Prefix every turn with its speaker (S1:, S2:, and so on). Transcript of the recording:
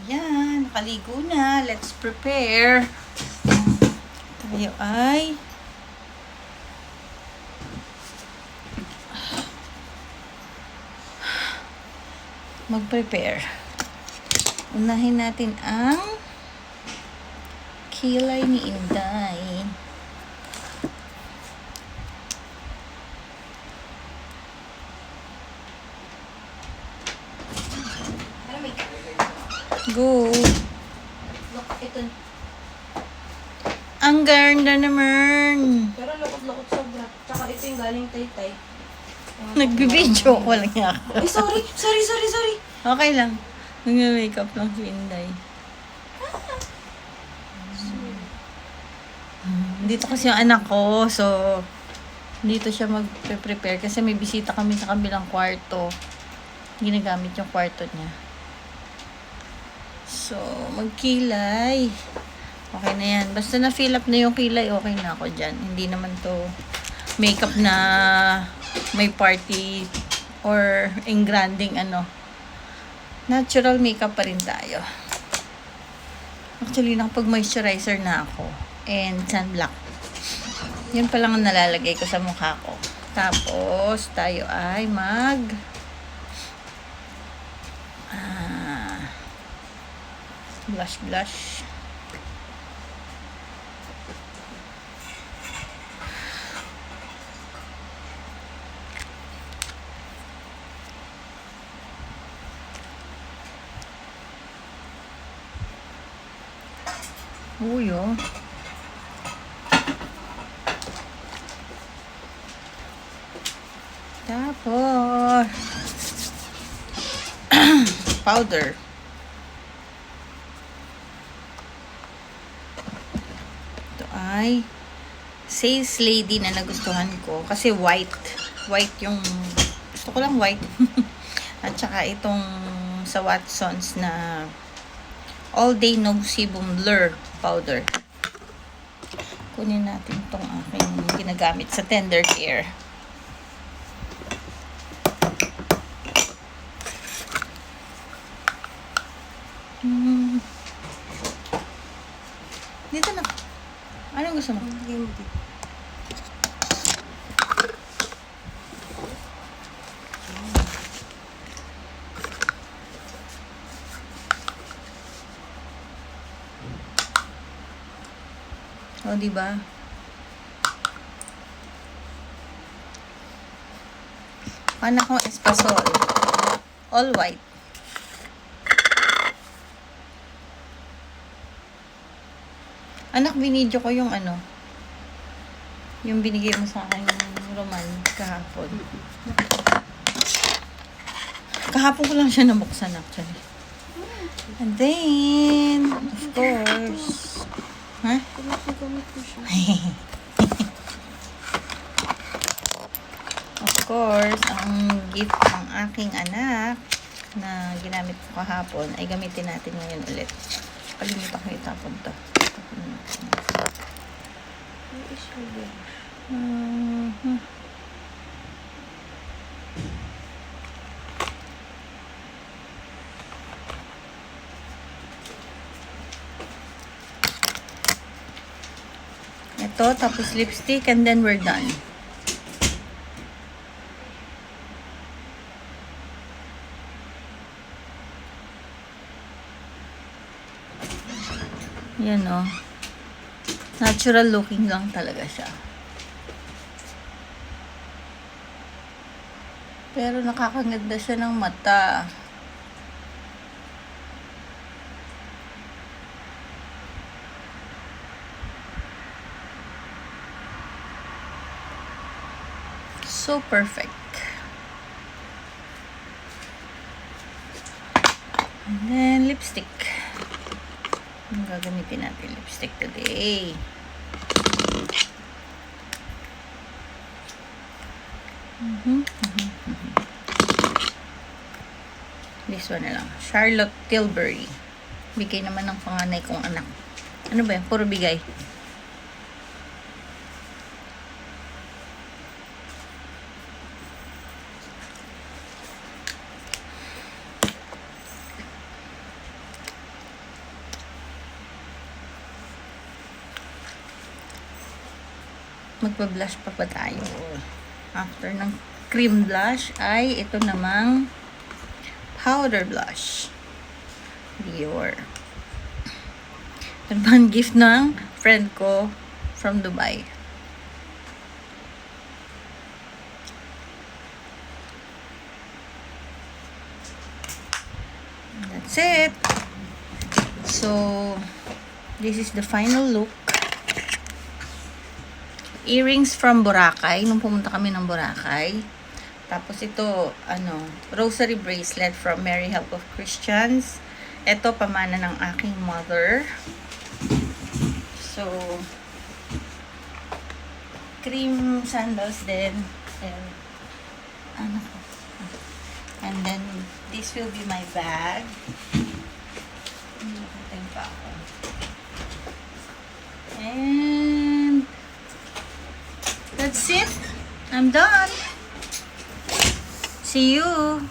S1: Ayan, nakaligo na. Let's prepare. Tayo ay mag-prepare. Unahin natin ang kilay ni Inday. Go!
S2: Look, ito.
S1: Ang ganda naman!
S2: Pero lukot-lukot sobra. Tsaka ito yung galing tay-tay.
S1: Nagbibideo ko lang niya ako.
S2: Ay, sorry.
S1: Okay lang. Nag-makeup lang si Inday. Dito kasi yung anak ko, so dito siya mag-prepare kasi may bisita kami sa kabilang kwarto. Ginagamit yung kwarto niya. So, magkilay. Okay na yan. Basta na-fill up na yung kilay, okay na ako dyan. Hindi naman to makeup na may party or engranding ano. Natural makeup pa rin tayo. Actually, nakapag-moisturizer na ako. And sunblock. Yun pa lang ang nalalagay ko sa mukha ko. Tapos, tayo ay blush. Uy, oh. Tapos, powder. Ito ay sales lady na nagustuhan ko. Kasi white. White yung, gusto ko lang white. At saka itong sa Watsons na All Day No Sebum Blur powder. Kunin natin itong aking ginagamit sa tender care. Dito na. Anong gusto mo?
S2: Hindi.
S1: O, diba? Paano kong espasol? All white. Anak, binidyo ko yung ano, yung binigay mo sa akin yung Roman kahapon. Kahapon ko lang siya nabuksan actually. And then, of course, ha?
S2: Gamit ko siya.
S1: Of course, ang gift ng aking anak na ginamit ko kahapon ay gamitin natin ngayon ulit. Kalimutan ko itapon to. Ito, tapos lipstick, and then we're done. Yan o. Natural looking lang talaga siya. Pero nakakaganda siya ng mata. So perfect. And then lipstick. Ang gagamitin natin lipstick today. This one na lang. Charlotte Tilbury. Bigay naman ng panganay kong anak. Ano ba yan? Puro bigay. magpa-blush pa ba tayo? After ng cream blush ay ito namang powder blush. Dior. Ito naman gift ng friend ko from Dubai. That's it. So, this is the final look. Earrings from Boracay. Nung pumunta kami ng Boracay. Tapos ito, rosary bracelet from Mary Help of Christians. Ito, pamana ng aking mother. So, cream sandals din. And then, this will be my bag. Nakating pa ako. And, that's it. I'm done. See you.